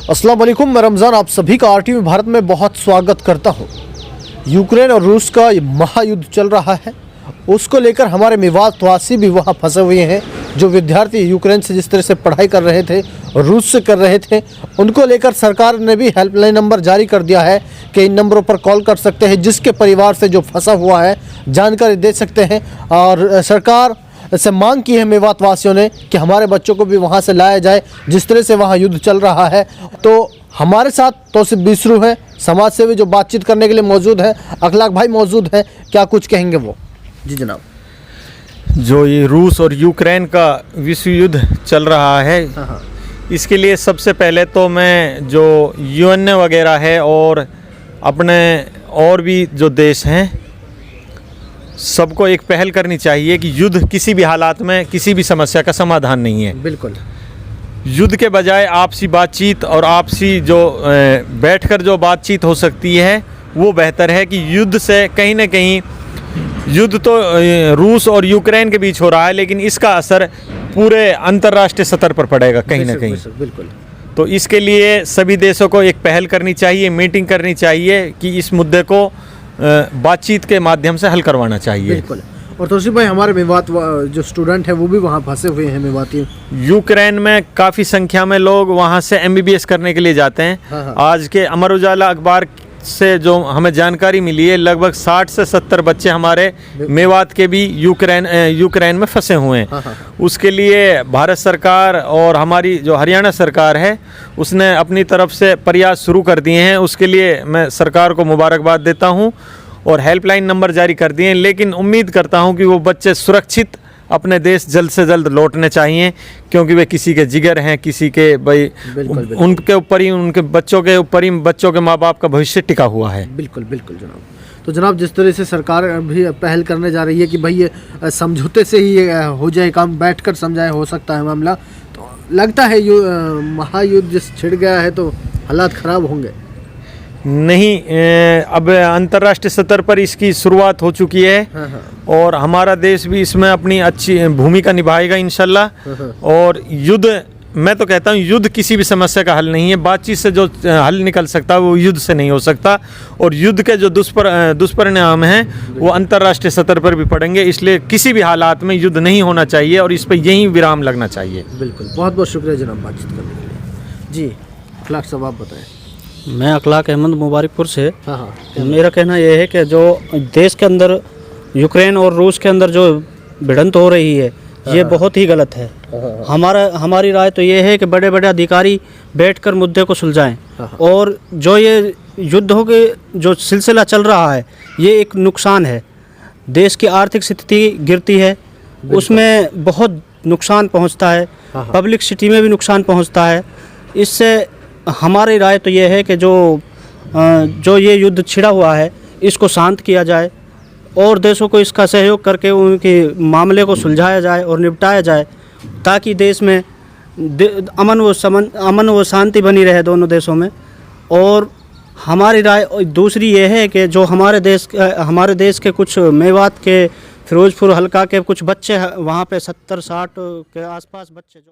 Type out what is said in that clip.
अस्सलाम वालेकुम, मैं रमज़ान आप सभी का आरटीवी भारत में बहुत स्वागत करता हूँ। यूक्रेन और रूस का ये महायुद्ध चल रहा है, उसको लेकर हमारे मेवातवासी भी वहाँ फंसे हुए हैं। जो विद्यार्थी यूक्रेन से जिस तरह से पढ़ाई कर रहे थे और रूस से कर रहे थे, उनको लेकर सरकार ने भी हेल्पलाइन नंबर जारी कर दिया है कि इन नंबरों पर कॉल कर सकते हैं। जिसके परिवार से जो फंसा हुआ है जानकारी दे सकते हैं। और सरकार से मांग की है मेवातवासियों ने कि हमारे बच्चों को भी वहाँ से लाया जाए, जिस तरह से वहाँ युद्ध चल रहा है। तो हमारे साथ तौसीफ बिसरू है, समाज सेवी, जो बातचीत करने के लिए मौजूद है। अखलाक भाई मौजूद है, क्या कुछ कहेंगे वो? जी जनाब। जो ये रूस और यूक्रेन का विश्व युद्ध चल रहा है, इसके लिए सबसे पहले तो मैं जो यूएन वगैरह है और अपने और भी जो देश हैं, सबको एक पहल करनी चाहिए कि युद्ध किसी भी हालात में किसी भी समस्या का समाधान नहीं है। बिल्कुल। युद्ध के बजाय आपसी बातचीत और आपसी जो बैठकर जो बातचीत हो सकती है वो बेहतर है। कि युद्ध से कहीं ना कहीं, युद्ध तो रूस और यूक्रेन के बीच हो रहा है, लेकिन इसका असर पूरे अंतर्राष्ट्रीय स्तर पर पड़ेगा कहीं ना कहीं। बिल्कुल। तो इसके लिए सभी देशों को एक पहल करनी चाहिए, मीटिंग करनी चाहिए कि इस मुद्दे को बातचीत के माध्यम से हल करवाना चाहिए। बिल्कुल। और तौसीफ भाई, हमारे मेवात जो स्टूडेंट है वो भी वहाँ फंसे हुए हैं, मेवाती। यूक्रेन में काफ़ी संख्या में लोग वहाँ से एमबीबीएस करने के लिए जाते हैं। हाँ। आज के अमर उजाला अखबार से जो हमें जानकारी मिली है, लगभग 60 से 70 बच्चे हमारे मेवात के भी यूक्रेन में फंसे हुए हैं। हाँ। उसके लिए भारत सरकार और हमारी जो हरियाणा सरकार है, उसने अपनी तरफ से प्रयास शुरू कर दिए हैं। उसके लिए मैं सरकार को मुबारकबाद देता हूं और हेल्पलाइन नंबर जारी कर दिए हैं। लेकिन उम्मीद करता हूं कि वो बच्चे सुरक्षित अपने देश जल्द से जल्द लौटने चाहिए, क्योंकि वे किसी के जिगर हैं, किसी के भाई, उनके ऊपर ही, उनके बच्चों के ऊपर ही, बच्चों के माँ बाप का भविष्य टिका हुआ है। बिल्कुल बिल्कुल जनाब। तो जनाब, जिस तरह से सरकार भी पहल करने जा रही है कि भाई ये समझौते से ही हो जाए काम, बैठकर समझाए हो सकता है मामला, तो लगता है महायुद्ध जिस छिड़ गया है तो हालात ख़राब होंगे। नहीं, अब अंतर्राष्ट्रीय स्तर पर इसकी शुरुआत हो चुकी है। हाँ। और हमारा देश भी इसमें अपनी अच्छी भूमिका निभाएगा इंशाल्लाह। और युद्ध, मैं तो कहता हूँ, युद्ध किसी भी समस्या का हल नहीं है। बातचीत से जो हल निकल सकता है वो युद्ध से नहीं हो सकता। और युद्ध के जो दुष्परिणाम हैं वो अंतर्राष्ट्रीय स्तर पर भी पड़ेंगे। इसलिए किसी भी हालात में युद्ध नहीं होना चाहिए और इस पर यहीं विराम लगना चाहिए। बिल्कुल, बहुत बहुत शुक्रिया जनाब बातचीत करने के लिए। जी अखलाक साहब, आप बताएं। मैं अखलाक अहमद मुबारकपुर से। हाँ। मेरा कहना यह है कि जो देश के अंदर यूक्रेन और रूस के अंदर जो भिड़ंत हो रही है, ये बहुत ही गलत है। हमारी राय तो ये है कि बड़े बड़े अधिकारी बैठकर मुद्दे को सुलझाएं। और जो ये युद्धों के जो सिलसिला चल रहा है, ये एक नुकसान है। देश की आर्थिक स्थिति गिरती है, उसमें बहुत नुकसान पहुंचता है, पब्लिक सिटी में भी नुकसान पहुंचता है। इससे हमारी राय तो ये है कि जो ये युद्ध छिड़ा हुआ है, इसको शांत किया जाए और देशों को इसका सहयोग करके उनके मामले को सुलझाया जाए और निपटाया जाए, ताकि देश में अमन व शांति बनी रहे दोनों देशों में। और हमारी राय दूसरी ये है कि जो हमारे देश के कुछ मेवात के फिरोजपुर हल्का के कुछ बच्चे वहाँ पे 70-60 के आसपास बच्चे जो